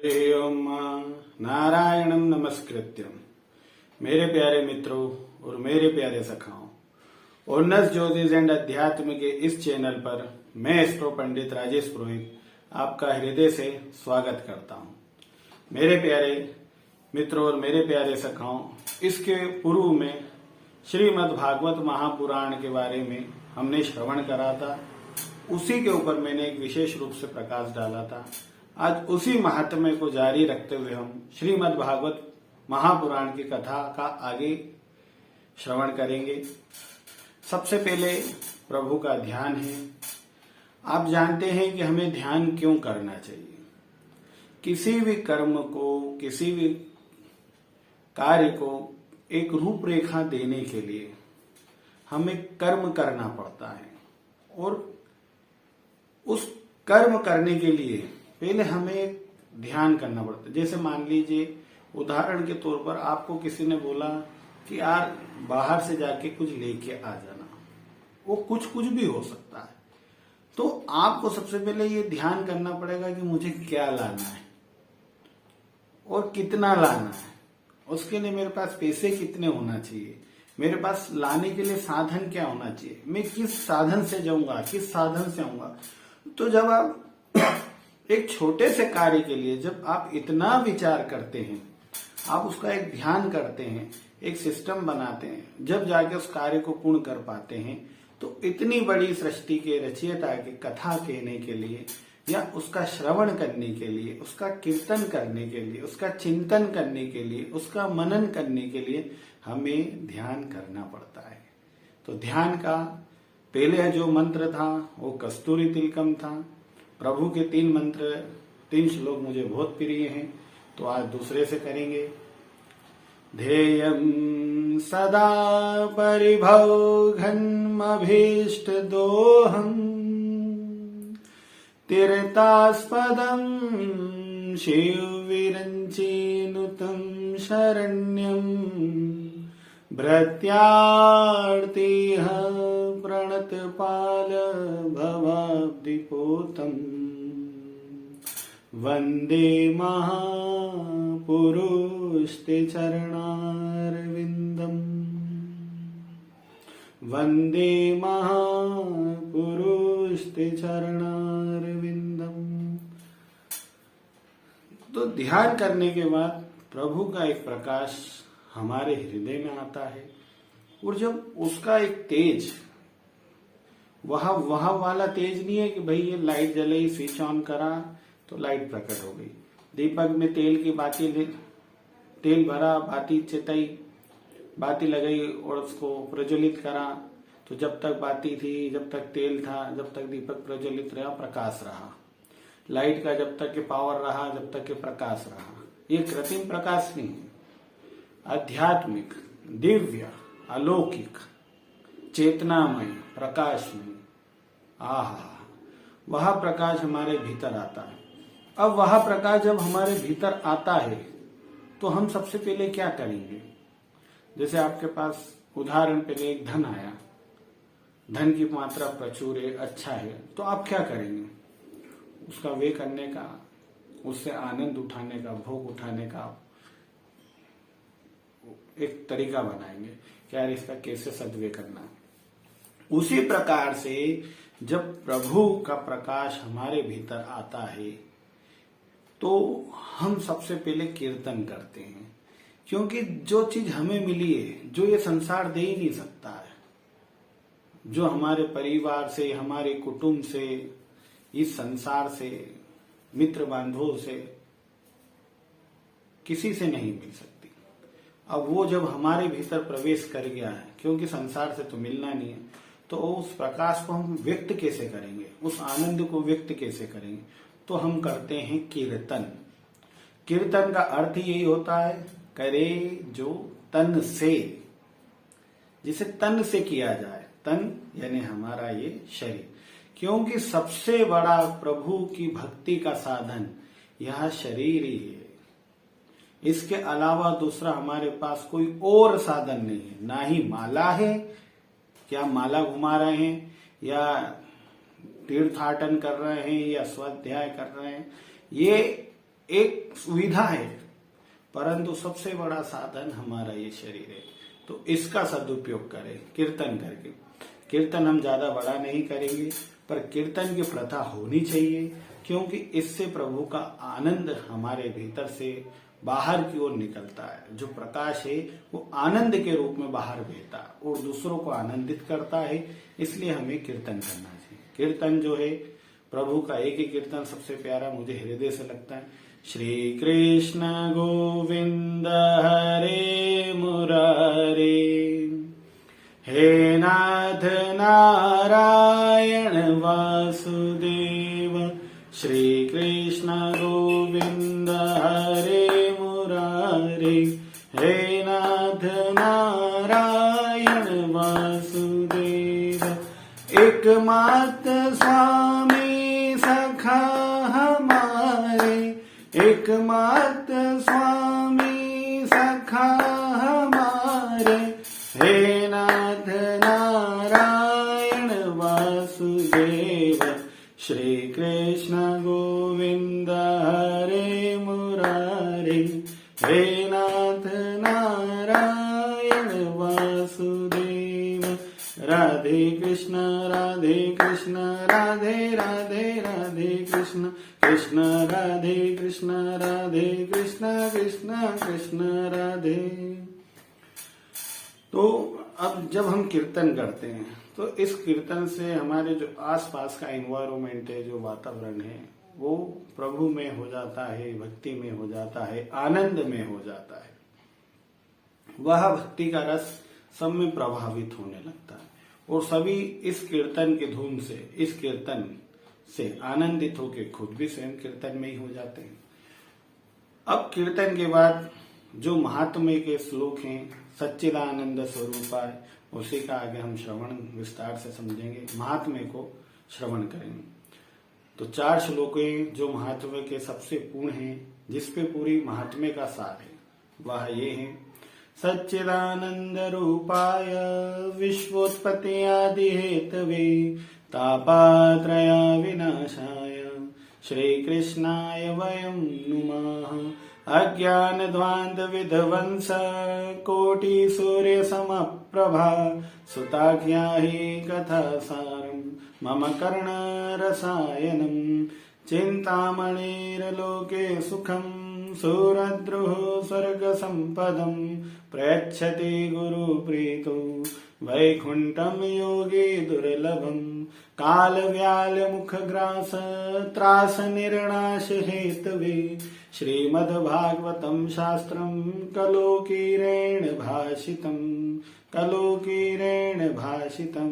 ओम नारायणं नमस्कृत्यं। मेरे प्यारे मित्रों और मेरे प्यारे सखाओं, उन्नत ज्योतिष एंड अध्यात्म के इस चैनल पर मैं एस्ट्रो पंडित राजेश पुरोहित आपका हृदय से स्वागत करता हूं। मेरे प्यारे मित्रों और मेरे प्यारे सखाओं, इसके पूर्व में श्रीमद् भागवत महापुराण के बारे में हमने श्रवण करा था। उसी के ऊपर मैंने एक विशेष रूप से प्रकाश डाला था। आज उसी महात्म्य को जारी रखते हुए हम श्रीमद् भागवत महापुराण की कथा का आगे श्रवण करेंगे। सबसे पहले प्रभु का ध्यान है। आप जानते हैं कि हमें ध्यान क्यों करना चाहिए। किसी भी कर्म को, किसी भी कार्य को एक रूपरेखा देने के लिए हमें कर्म करना पड़ता है, और उस कर्म करने के लिए पहले हमें ध्यान करना पड़ता है। जैसे मान लीजिए, उदाहरण के तौर पर आपको किसी ने बोला कि यार बाहर से जाके कुछ लेके आ जाना, वो कुछ भी हो सकता है। तो आपको सबसे पहले ये ध्यान करना पड़ेगा कि मुझे क्या लाना है और कितना लाना है। उसके लिए मेरे पास पैसे कितने होना चाहिए, मेरे पास लाने के लिए साधन क्या होना चाहिए, मैं किस साधन से जाऊंगा, किस साधन से आऊंगा। तो जब आप एक छोटे से कार्य के लिए जब आप इतना विचार करते हैं, आप उसका एक ध्यान करते हैं, एक सिस्टम बनाते हैं, जब जाके उस कार्य को पूर्ण कर पाते हैं, तो इतनी बड़ी सृष्टि के रचयिता की कथा कहने के लिए, या उसका श्रवण करने के लिए, उसका कीर्तन करने के लिए, उसका चिंतन करने के लिए, उसका मनन करने के लिए हमें ध्यान करना पड़ता है। तो ध्यान का पहले जो मंत्र था वो कस्तूरी तिलकम था। प्रभु के 3 श्लोक मुझे बहुत प्रिय हैं, तो आज दूसरे से करेंगे। ध्येयं सदा परिभवघन्मभीष्ट दोहम् तीर्थास्पदं शिवविरञ्चिनुतं शरण्यं भृत्यार्तिह प्रणतपाल भवाब्धिपोतम् वन्दे महापुरुषते चरणारविन्दम् वन्दे महापुरुषते चरणारविन्दम्। तो ध्यान करने के बाद प्रभु का एक प्रकाश हमारे हृदय में आता है, और जब उसका एक तेज, वह वाला तेज नहीं है कि भाई ये लाइट जलाई, स्विच ऑन करा तो लाइट प्रकट हो गई। दीपक में तेल की बाती, तेल भरा, बाती चिताई, बाती लगाई और उसको प्रज्वलित करा, तो जब तक बाती थी, जब तक तेल था, जब तक दीपक प्रज्वलित रहा, प्रकाश रहा। लाइट का जब तक के पावर रहा, जब तक के प्रकाश रहा। ये कृत्रिम प्रकाश नहीं है, आध्यात्मिक, दिव्य, अलौकिक, चेतनामय, प्रकाशमय। आहा, वह प्रकाश हमारे भीतर आता है। अब वह प्रकाश जब हमारे भीतर आता है, तो हम सबसे पहले क्या करेंगे। जैसे आपके पास उदाहरण पहले एक धन आया, धन की मात्रा प्रचुर है, अच्छा है, तो आप क्या करेंगे। उसका व्यय करने का, उससे आनंद उठाने का, भोग उठाने का एक तरीका बनाएंगे कि यार इसका कैसे सदव्यय करना है। उसी प्रकार से जब प्रभु का प्रकाश हमारे भीतर आता है, तो हम सबसे पहले कीर्तन करते हैं, क्योंकि जो चीज हमें मिली है, जो ये संसार दे ही नहीं सकता है, जो हमारे परिवार से, हमारे कुटुंब से, इस संसार से, मित्र बांधवों से, किसी से नहीं मिल सकती। अब वो जब हमारे भीतर प्रवेश कर गया है, क्योंकि संसार से तो मिलना नहीं है, तो उस प्रकाश को हम व्यक्त कैसे करेंगे, उस आनंद को व्यक्त कैसे करेंगे। तो हम करते हैं कीर्तन। कीर्तन का अर्थ यही होता है, करे जो तन से, जिसे तन से किया जाए। तन यानी हमारा ये शरीर, क्योंकि सबसे बड़ा प्रभु की भक्ति का साधन यह शरीर ही है। इसके अलावा दूसरा हमारे पास कोई और साधन नहीं है। ना ही माला है, क्या माला घुमा रहे हैं, या तीर्थाटन कर रहे हैं, या स्वाध्याय कर रहे हैं। ये एक सुविधा है, परंतु सबसे बड़ा साधन हमारा ये शरीर है। तो इसका सदुपयोग करें कीर्तन करके। कीर्तन हम ज्यादा बड़ा नहीं करेंगे, पर कीर्तन की प्रथा होनी चाहिए, क्योंकि इससे प्रभु का आनंद हमारे भीतर से बाहर की ओर निकलता है। जो प्रकाश है वो आनंद के रूप में बाहर बहता है और दूसरों को आनंदित करता है। इसलिए हमें कीर्तन करना चाहिए। कीर्तन जो है प्रभु का एक ही कीर्तन सबसे प्यारा मुझे हृदय से लगता है। श्री कृष्ण गोविंद हरे मुरारे, हे नाथ नारायण वासुदेव। श्री कृष्ण गोविंद हरे मुरारे, हे नाथ नारायण वासुदेव। एकमात्र स्वामी सखा हमारे, एकमात्र स्वामी सखा हमारे, हे नाथ नारायण वासुदेव। श्री कृष्ण गोविंद हरे मुरारे, हे नाथ नारायण वासुदेव। राधे कृष्ण राधे कृष्ण, राधे राधे राधे कृष्ण, कृष्ण राधे कृष्ण, राधे कृष्ण, कृष्ण कृष्ण राधे। तो अब जब हम कीर्तन करते हैं तो इस कीर्तन से हमारे जो आसपास का एनवायरमेंट है, जो वातावरण है, वो प्रभु में हो जाता है, भक्ति में हो जाता है, आनंद में हो जाता है। वह भक्ति का रस सब में प्रभावित होने लगता है और सभी इस कीर्तन की धुन से, इस कीर्तन से आनंदित होकर खुद भी स्वयं कीर्तन में ही हो जाते हैं। अब कीर्तन के बाद जो महात्म्य के श्लोक हैं, सच्चिदानंद स्वरूपाय, उसी का आगे हम श्रवण विस्तार से समझेंगे, महात्म्य को श्रवण करेंगे। तो 4 श्लोक हैं जो महात्म्य के सबसे पूर्ण हैं, जिसपे पूरी महात्म्य का सार है। वह ये है, सच्चिदानंद रूपाय विश्वोत्पत्ति आदि हेतवे तापात्रय विनाशाय श्री कृष्णाय वयं नुमः। अज्ञान ध्वांत विध्वंस कोटि सूर्य समप्रभा सुताख्या हि कथा सारम मम कर्ण रसायनम। चिंतामणिर्लोके सुखम सुरद्रुः स्वर्ग संपदम प्रयच्छति गुरु प्रीतो वैकुंठम योगी दुर्लभम। काल व्याल मुख ग्रास त्रास निर्णाश हेतवे श्रीमद्भागवतम शास्त्रम कलोकीरेण भाषितम। कलोकीरेण भाषितम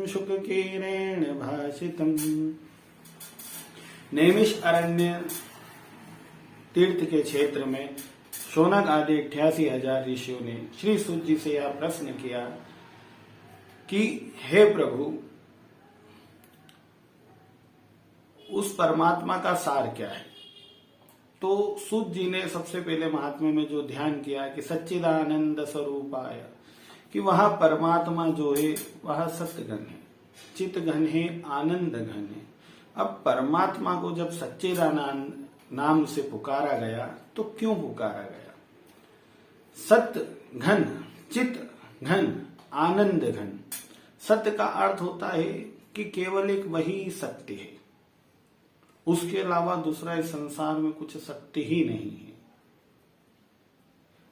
शुककीरेण भाषितम। नैमिष अरण्य तीर्थ के क्षेत्र में शौनक आदि 88,000 ऋषियों ने श्री सूत जी से यह प्रश्न किया कि हे प्रभु, उस परमात्मा का सार क्या है। तो सूत जी ने सबसे पहले महात्म्य में जो ध्यान किया कि सच्चिदानंद स्वरूपाय, कि वह परमात्मा जो है वह सत्य घन है, चित घन है, आनंद घन है। अब परमात्मा को जब सच्चिदानंद नाम से पुकारा गया तो क्यों पुकारा गया। सत्य घन, चित घन, आनंद घन। सत्य का अर्थ होता है कि केवल एक वही सत्य है, उसके अलावा दूसरा इस संसार में कुछ सत्य ही नहीं है।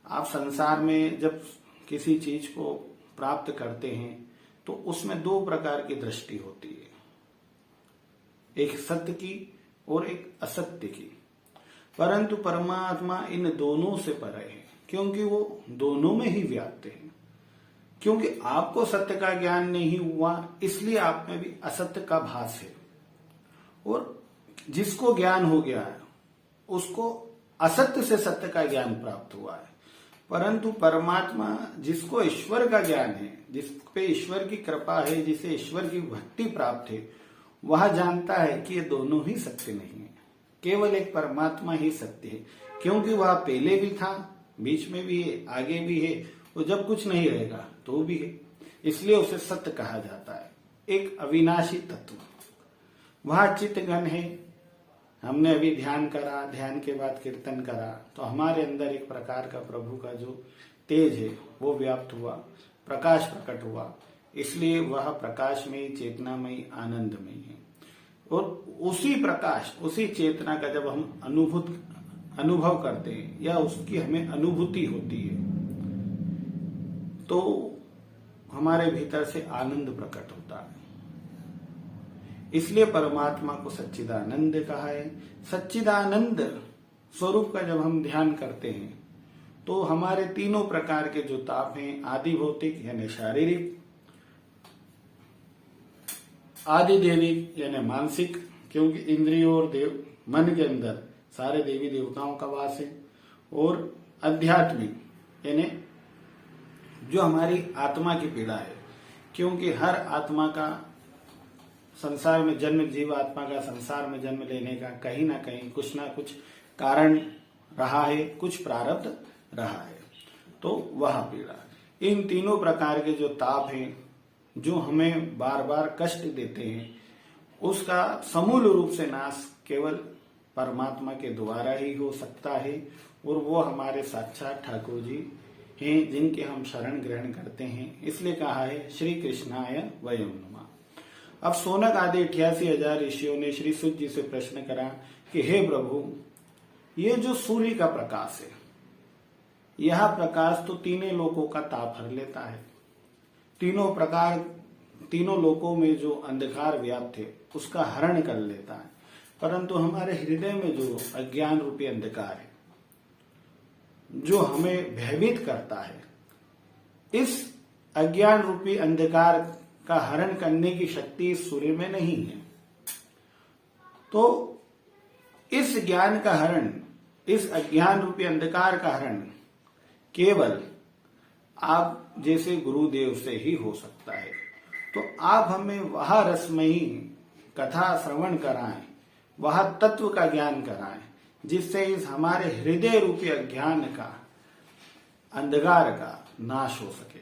आप संसार में जब किसी चीज को प्राप्त करते हैं तो उसमें 2 प्रकार की दृष्टि होती है, एक सत्य की और एक असत्य की। परंतु परमात्मा इन दोनों से परे है, क्योंकि वो दोनों में ही व्याप्त है। क्योंकि आपको सत्य का ज्ञान नहीं हुआ, इसलिए आप में भी असत्य का भास है, और जिसको ज्ञान हो गया है उसको असत्य से सत्य का ज्ञान प्राप्त हुआ है। परंतु परमात्मा जिसको ईश्वर का ज्ञान है, जिस पे ईश्वर की कृपा है, जिसे ईश्वर की भक्ति प्राप्त है, वह जानता है कि ये दोनों ही सत्य नहीं है, केवल एक परमात्मा ही सत्य है। क्योंकि वह पहले भी था, बीच में भी है, आगे भी है, और जब कुछ नहीं रहेगा तो भी है, इसलिए उसे सत्य कहा जाता है। एक अविनाशी तत्व, वह चित्त घन है, हमने अभी ध्यान करा, ध्यान के बाद कीर्तन करा, तो हमारे अंदर एक प्रकार का प्रभु का जो तेज है वो व्याप्त हुआ, प्रकाश प्रकट हुआ। इसलिए वह प्रकाशमयी, चेतनामयी, आनंदमयी है। और उसी प्रकाश, उसी चेतना का जब हम अनुभव करते हैं या उसकी हमें अनुभूति होती है, तो हमारे भीतर से आनंद प्रकट होता है। इसलिए परमात्मा को सच्चिदानंद कहा है। सच्चिदानंद स्वरूप का जब हम ध्यान करते हैं तो हमारे तीनों प्रकार के जो ताप हैं, आदि भौतिक यानी शारीरिक, आदि देविक यानी मानसिक, क्योंकि इंद्रियों और मन के अंदर सारे देवी देवताओं का वास है, और आध्यात्मिक यानी जो हमारी आत्मा की पीड़ा है, क्योंकि हर आत्मा का संसार में जन्म, जीव आत्मा का संसार में जन्म लेने का कहीं ना कहीं कुछ ना कुछ कारण रहा है, कुछ प्रारब्ध रहा है, तो वह पीड़ा। इन तीनों प्रकार के जो ताप हैं, जो हमें बार बार कष्ट देते हैं, उसका समूल रूप से नाश केवल परमात्मा के द्वारा ही हो सकता है, और वो हमारे साक्षात ठाकुर जी हैं, जिनके हम शरण ग्रहण करते हैं। इसलिए कहा है श्री कृष्णाय वयम नमः। अब सोनक आदि 88,000 ऋषियों ने श्री सूत जी से प्रश्न करा कि हे प्रभु, ये जो सूर्य का प्रकाश है, यह प्रकाश तो तीनों लोकों का ताप हर लेता है, तीनों लोकों में जो अंधकार व्याप्त है उसका हरण कर लेता है, परंतु हमारे हृदय में जो अज्ञान रूपी अंधकार है, जो हमें भयभीत करता है, इस अज्ञान रूपी अंधकार का हरण करने की शक्ति इस सूर्य में नहीं है। तो इस ज्ञान का हरण, इस अज्ञान रूपी अंधकार का हरण केवल आप जैसे गुरुदेव से ही हो सकता है। तो आप हमें वह रसमयी कथा श्रवण कराएं, वह तत्व का ज्ञान कराएं, जिससे इस हमारे हृदय रूपी अज्ञान का, अंधकार का नाश हो सके।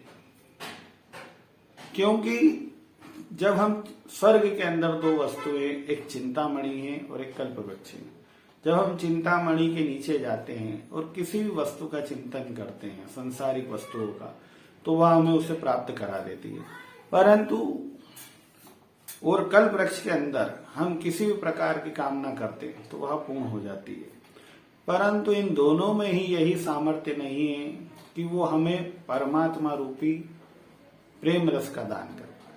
क्योंकि जब हम स्वर्ग के अंदर दो वस्तुएं, एक चिंतामणि है और एक कल्पवृक्ष है, जब हम चिंतामणि के नीचे जाते हैं और किसी भी वस्तु का चिंतन करते हैं, संसारिक वस्तुओं का, तो वह हमें उसे प्राप्त करा देती है। परंतु और कल्प वृक्ष के अंदर हम किसी भी प्रकार की कामना करते हैं तो वह पूर्ण हो जाती है। परंतु इन दोनों में ही यही सामर्थ्य नहीं है कि वो हमें परमात्मा रूपी प्रेम रस का दान कर पाए।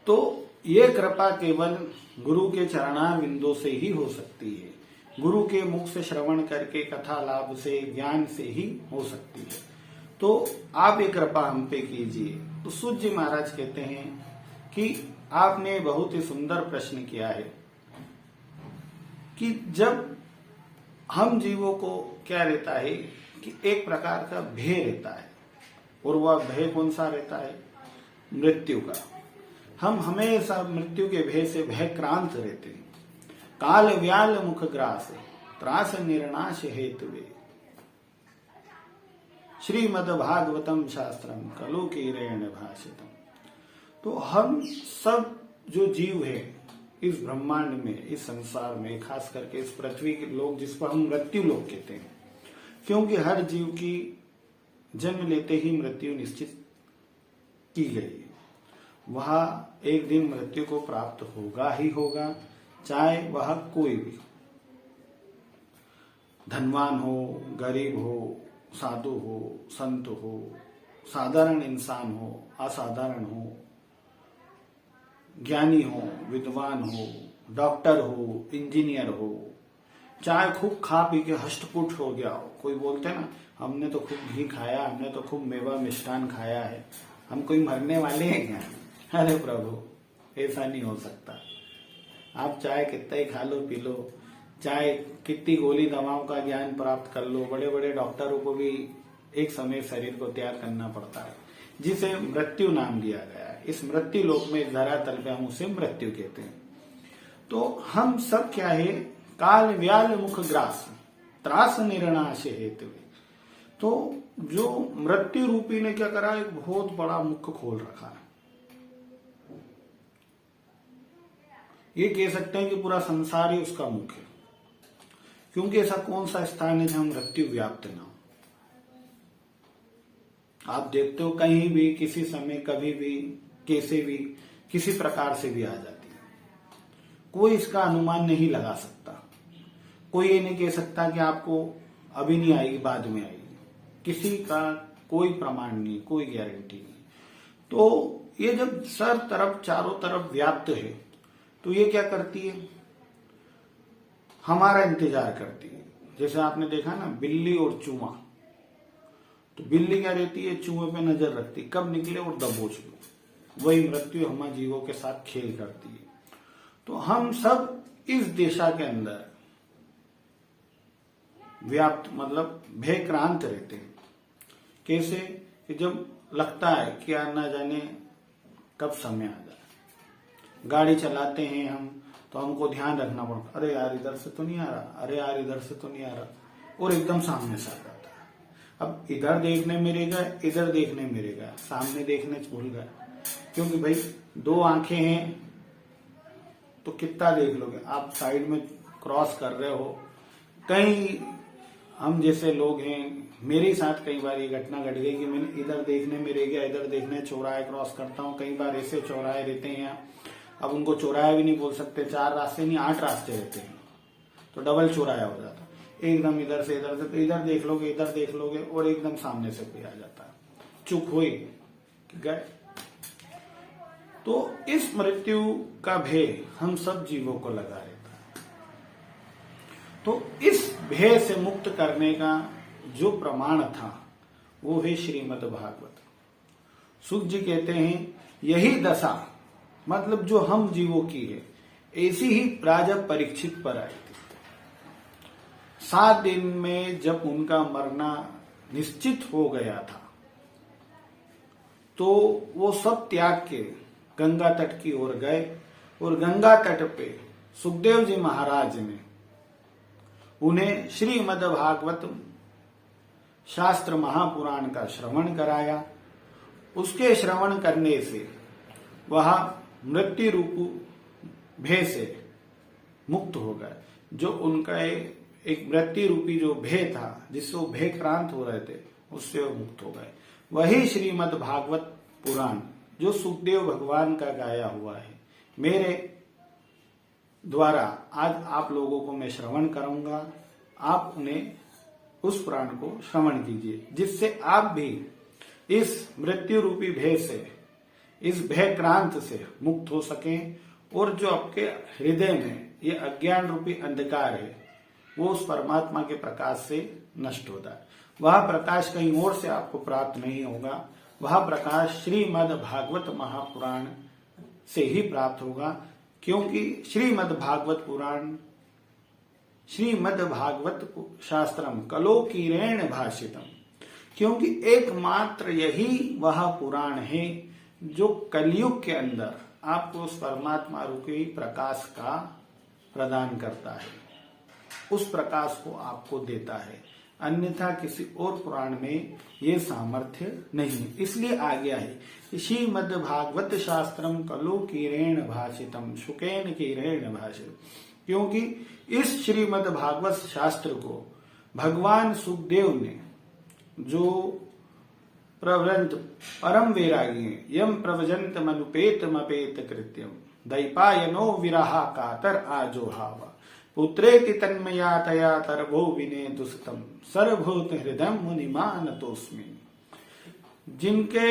तो ये कृपा केवल गुरु के चरणारविंदों से ही हो सकती है, गुरु के मुख से श्रवण करके, कथा लाभ से, ज्ञान से ही हो सकती है। तो आप ये कृपा हम पे कीजिए। तो सूत जी महाराज कहते हैं कि आपने बहुत ही सुंदर प्रश्न किया है कि जब हम जीवों को क्या रहता है कि एक प्रकार का भय रहता है, और वह भय कौन सा रहता है? मृत्यु का। हम हमेशा मृत्यु के भय से भयक्रांत रहते हैं। काल व्याल मुख ग्रास त्रास निर्नाश हेतुवे, श्रीमद् भागवतम शास्त्रम कलो कीरेण भाषितम। तो हम सब जो जीव है इस ब्रह्मांड में, इस संसार में, खास करके इस पृथ्वी के लोग, जिसको हम मृत्यु लोग कहते हैं, क्योंकि हर जीव की जन्म लेते ही मृत्यु निश्चित की गई है। वह एक दिन मृत्यु को प्राप्त होगा ही होगा, चाहे वह कोई भी, धनवान हो, गरीब हो, साधु हो, संत हो, साधारण इंसान हो, असाधारण हो, ज्ञानी हो, विद्वान हो, डॉक्टर हो, इंजीनियर हो, चाहे खूब खा पी के हष्टपुष्ट हो गया हो। कोई बोलते ना, हमने तो खूब घी खाया, हमने तो खूब मेवा मिष्ठान खाया है, हम कोई मरने वाले हैं क्या? अरे प्रभु, ऐसा नहीं हो सकता। आप चाहे कितना ही खा लो, पी लो, चाहे कितनी गोली दवाओं का ज्ञान प्राप्त कर लो, बड़े बड़े डॉक्टरों को भी एक समय शरीर को त्याग करना पड़ता है, जिसे मृत्यु नाम दिया गया है। इस मृत्यु लोक में, इस धरातल पे हम उसे मृत्यु कहते हैं। तो हम सब क्या है? काल व्याल मुख ग्रास त्रास निर्नाश हेतु। तो जो मृत्यु रूपी ने क्या करा, एक बहुत बड़ा मुख खोल रखा है। ये कह सकते हैं कि पूरा संसार ही उसका मुख है, क्योंकि ऐसा कौन सा स्थान है जहां मृत्यु व्याप्त ना हो। आप देखते हो कहीं भी किसी समय कभी भी कैसे भी किसी प्रकार से भी आ जाती है, कोई इसका अनुमान नहीं लगा सकता। कोई ये नहीं कह सकता कि आपको अभी नहीं आएगी बाद में आएगी, किसी का कोई प्रमाण नहीं, कोई गारंटी नहीं। तो ये जब सब तरफ चारों तरफ व्याप्त है तो ये क्या करती है, हमारा इंतजार करती है। जैसे आपने देखा ना बिल्ली और चूहा, तो बिल्ली क्या रहती है, चूहे पे नजर रखती, कब निकले और दबोच लो। वही मृत्यु हमारे जीवों के साथ खेल करती है। तो हम सब इस दिशा के अंदर व्याप्त मतलब भयक्रांत रहते हैं। कैसे कि जब लगता है कि ना जाने कब समय आ जाए, गाड़ी चलाते हैं हम तो हमको ध्यान रखना पड़ता, अरे यार इधर से तो नहीं आ रहा, अरे यार इधर से तो नहीं आ रहा, और एकदम सामने से आ जाता है। अब इधर देखने में रह गए, इधर देखने में रह गया, सामने देखने भूल गए, क्योंकि भाई दो आंखें हैं तो कितना देख लोगे। आप साइड में क्रॉस कर रहे हो, कहीं हम जैसे लोग हैं, मेरे साथ कई बार ये घटना घट गई कि मैंने इधर देखने में रह गया, इधर देखने चौराहे क्रॉस करता हूँ। कई बार ऐसे चौराहे रहते हैं, अब उनको चौराहे भी नहीं बोल सकते, 4 रास्ते नहीं 8 रास्ते रहते हैं, तो डबल चौराहा हो जाता है। एकदम इधर से तो इधर देख लोगे, इधर देख लोगे, और एकदम सामने से कोई आ जाता है, चुप हुई गए। तो इस मृत्यु का भय हम सब जीवों को लगा रहता है। तो इस भय से मुक्त करने का जो प्रमाण था वो है श्रीमद् भागवत। सुख जी कहते हैं यही दशा मतलब जो हम जीवों की है, ऐसी ही प्राजब परीक्षित पर आई थी। 7 दिन में जब उनका मरना निश्चित हो गया था तो वो सब त्याग के गंगा तट की ओर गए, और गंगा तट पे सुखदेव जी महाराज ने उन्हें श्रीमद् भागवत शास्त्र महापुराण का श्रवण कराया। उसके श्रवण करने से वह मृत्यु रूप भय से मुक्त हो गए। जो उनका एक मृत्यु रूपी जो भय था, जिससे वो भयक्रांत हो रहे थे, उससे वो मुक्त हो गए। वही श्रीमद् भागवत पुराण जो सुखदेव भगवान का गाया हुआ है, मेरे द्वारा आज आप लोगों को मैं श्रवण करूंगा। आप उन्हें उस पुराण को श्रवण कीजिए, जिससे आप भी इस मृत्यु रूपी भय से, इस भयक्रांत से मुक्त हो सकें, और जो आपके हृदय में ये अज्ञान रूपी अंधकार है वो उस परमात्मा के प्रकाश से नष्ट होता है। वह प्रकाश कहीं और से आपको प्राप्त नहीं होगा, वह प्रकाश श्रीमद् भागवत महापुराण से ही प्राप्त होगा। क्योंकि श्रीमद् भागवत पुराण, श्रीमद् भागवत शास्त्रम कलोकीरेण भाषितम, क्योंकि एकमात्र यही वह पुराण है जो कलयुग के अंदर आपको उस परमात्मा रूपी प्रकाश का प्रदान करता है, उस प्रकाश को आपको देता है। अन्यथा किसी और पुराण में ये सामर्थ्य नहीं, इसलिए आ गया है श्रीमद् भागवत शास्त्रम कलोकीरेण भाषितम शुकेन कीरेण भाषितम। क्योंकि इस श्रीमद् भागवत शास्त्र को भगवान सुखदेव ने, जो प्रव्रंत परम वैरागी हैं, यम प्रवजंत मनुपेतमपेत कृत्यम दैपायनो विरहा कातर आजोहावा पुत्रेति तन्मया तया तरभो विने दुस्तम सर्वभूत हृदय मुनिमान तोस्मी। जिनके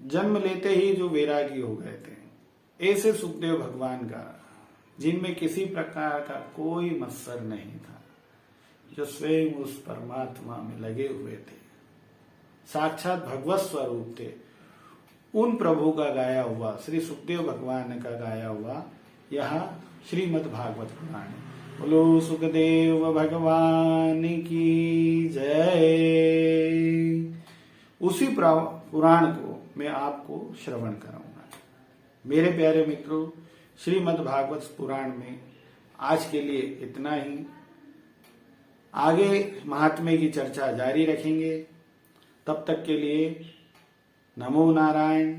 जन्म लेते ही जो वैरागी हो गए थे, ऐसे सुखदेव भगवान का, जिनमें किसी प्रकार का कोई मत्सर नहीं था, जो स्वयं उस परमात्मा में लगे हुए थे, साक्षात भगवत स्वरूप थे, उन प्रभु का गाया हुआ, श्री सुखदेव भगवान का गाया हुआ यह श्रीमद् भागवत पुराण है। बोलो सुखदेव भगवान की जय। उसी पुराण को मैं आपको श्रवण कराऊंगा। मेरे प्यारे मित्रों, श्रीमद् भागवत पुराण में आज के लिए इतना ही। आगे महात्म्य की चर्चा जारी रखेंगे। तब तक के लिए नमो नारायण।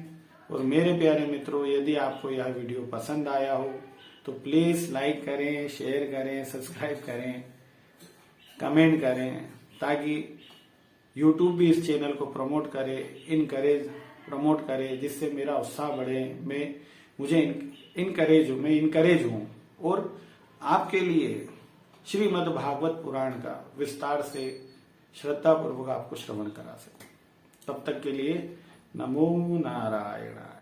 और मेरे प्यारे मित्रों, यदि आपको यह वीडियो पसंद आया हो तो प्लीज लाइक करें, शेयर करें, सब्सक्राइब करें, कमेंट करें, ताकि यूट्यूब भी इस चैनल को प्रमोट करे, प्रमोट करे, जिससे मेरा उत्साह बढ़े, मैं इनकरेज हूं और आपके लिए श्रीमद् भागवत पुराण का विस्तार से श्रद्धा पूर्वक आपको श्रवण करा सकूं। तब तक के लिए नमो नारायण।